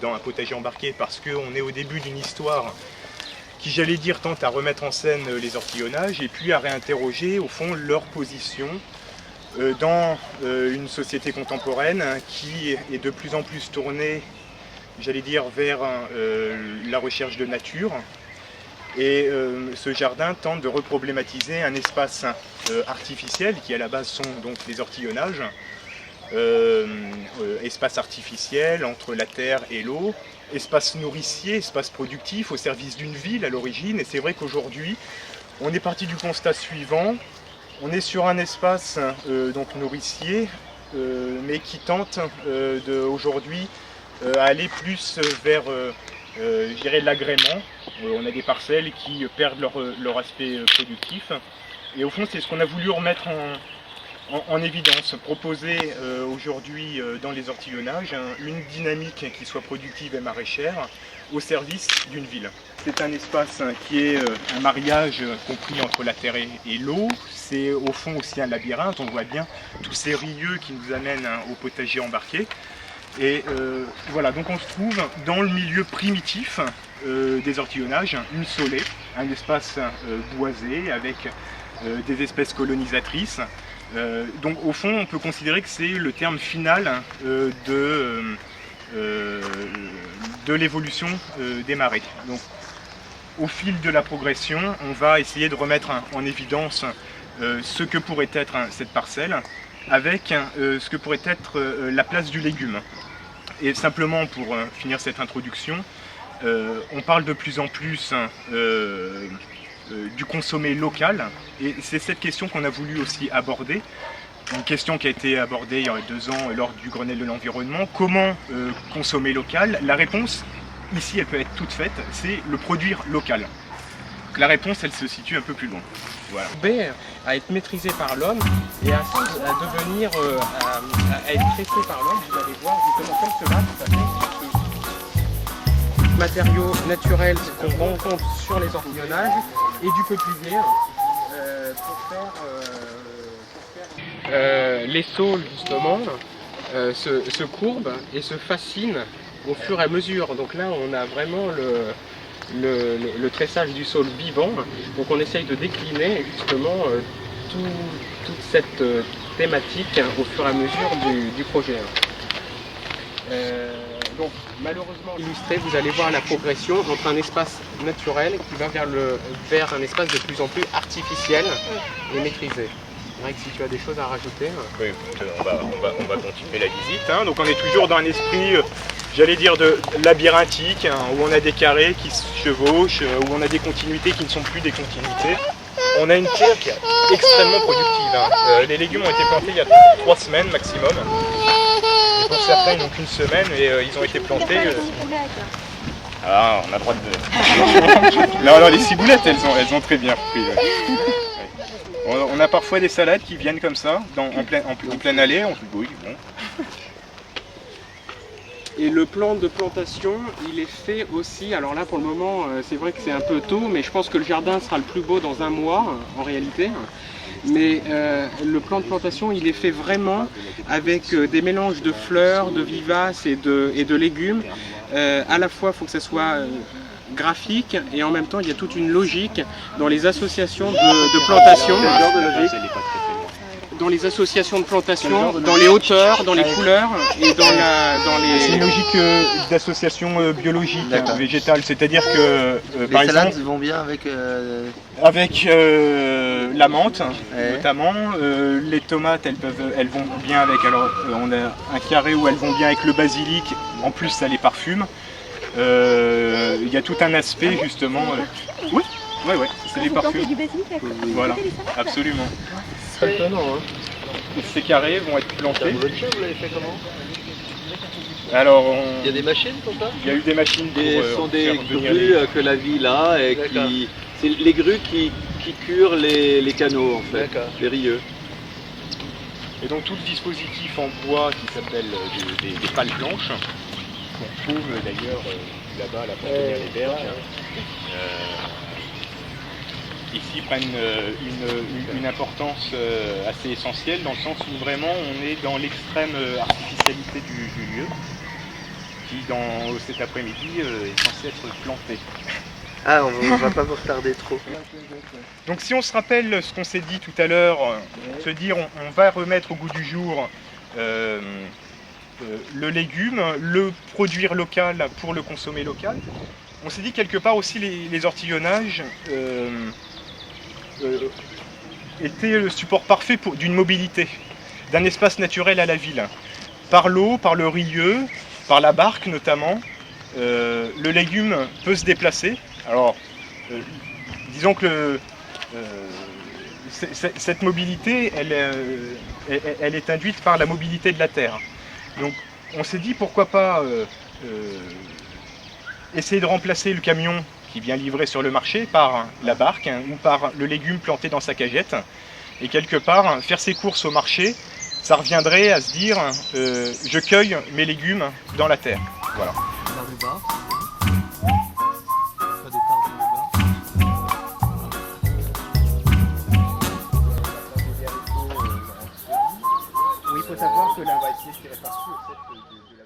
dans un potager embarqué parce qu'on est au début d'une histoire qui, j'allais dire, tente à remettre en scène les ortillonnages et puis à réinterroger au fond leur position dans une société contemporaine qui est de plus en plus tournée, j'allais dire, vers la recherche de nature. Et ce jardin tente de reproblématiser un espace artificiel qui à la base sont donc les ortillonnages, espace artificiel entre la terre et l'eau, espace nourricier, espace productif au service d'une ville à l'origine. Et c'est vrai qu'aujourd'hui on est parti du constat suivant, on est sur un espace donc nourricier mais qui tente aujourd'hui à aller plus vers je dirais l'agrément. On a des parcelles qui perdent leur aspect productif. Et au fond, c'est ce qu'on a voulu remettre en évidence, proposer aujourd'hui dans les ortillonnages une dynamique qui soit productive et maraîchère au service d'une ville. C'est un espace qui est un mariage compris entre la terre et l'eau. C'est au fond aussi un labyrinthe, on voit bien tous ces rieux qui nous amènent au potager embarqué. Et voilà, donc on se trouve dans le milieu primitif des ortillonnages, une saulée, un espace boisé avec des espèces colonisatrices. Donc au fond, on peut considérer que c'est le terme final de l'évolution des marais. Donc, au fil de la progression, on va essayer de remettre en évidence ce que pourrait être cette parcelle, avec ce que pourrait être la place du légume. Et simplement pour finir cette introduction, on parle de plus en plus du consommé local, et c'est cette question qu'on a voulu aussi aborder, une question qui a été abordée il y a 2 ans lors du Grenelle de l'environnement. Comment consommer local? La réponse, ici, elle peut être toute faite, c'est le produire local. Donc, la réponse, elle se situe un peu plus loin. Voilà. À être maîtrisé par l'homme et à devenir, à être traité par l'homme. Vous allez voir justement comme cela, tout à fait, matériaux naturels qu'on rencontre sur les ortillonnages et du peuplier pour faire les saules justement se courbent et se fascinent au fur et à mesure. Donc là on a vraiment le tressage du saule vivant, donc on essaye de décliner justement toute cette thématique au fur et à mesure du projet. Donc malheureusement illustré, vous allez voir la progression entre un espace naturel qui va vers un espace de plus en plus artificiel et maîtrisé. C'est vrai que si tu as des choses à rajouter... Oui, on va continuer la visite. Hein. Donc on est toujours dans un esprit, j'allais dire, de labyrinthique, hein, où on a des carrés qui se chevauchent, où on a des continuités qui ne sont plus des continuités. On a une terre qui est extrêmement productive. Hein. Les légumes ont été plantés il y a 3 semaines maximum. Et pour certains, ils n'ont qu'une semaine et ils ont été plantés. Ah, on a le droit de... non, les ciboulettes, elles ont très bien pris. On a parfois des salades qui viennent comme ça, en pleine allée, on se dit oui, bon. Et le plan de plantation, il est fait aussi, alors là pour le moment, c'est vrai que c'est un peu tôt, mais je pense que le jardin sera le plus beau dans 1 mois, en réalité. Mais le plan de plantation, il est fait vraiment avec des mélanges de fleurs, de vivaces et de légumes. À la fois, il faut que ça soit graphique et en même temps, il y a toute une logique dans les associations de plantation. Dans les associations de plantation, dans les hauteurs, dans les couleurs et dans les... C'est une logique d'association biologique, végétale, c'est-à-dire que par les salades exemple, vont bien avec... avec la menthe notamment, les tomates elles vont bien avec, alors on a un carré où elles vont bien avec le basilic, en plus ça les parfume. Il y a tout un aspect justement... Oui, c'est les parfums. Du basilic à côté, voilà, des salades, absolument. C'est étonnant, hein. Ces carrés vont être plantés. Vous l'avez fait comment? Alors, Il y a des machines pour ça? il y a eu des machines pour Ce sont des faire venir grues que la ville a et qui... C'est les grues qui curent les canaux en fait, les rieux. Et donc tout le dispositif en bois qui s'appelle des pales blanches, qu'on trouve d'ailleurs là-bas, là pour tenir les berges, ici prennent une importance assez essentielle dans le sens où vraiment on est dans l'extrême artificialité du lieu. qui cet après-midi est censé être planté. Ah, on va pas vous retarder trop. Donc si on se rappelle ce qu'on s'est dit tout à l'heure, se dire on va remettre au goût du jour le légume, le produire local pour le consommer local, on s'est dit quelque part aussi les ortillonnages étaient le support parfait d'une mobilité, d'un espace naturel à la ville. Par l'eau, par le rieux, par la barque notamment, le légume peut se déplacer. Alors, disons que cette mobilité, elle est induite par la mobilité de la terre. Donc, on s'est dit pourquoi pas essayer de remplacer le camion qui vient livrer sur le marché par la barque ou par le légume planté dans sa cagette. Et quelque part, faire ses courses au marché, ça reviendrait à se dire je cueille mes légumes dans la terre. Voilà. Oui, il faut savoir que la moitié qui est répartie au fait de la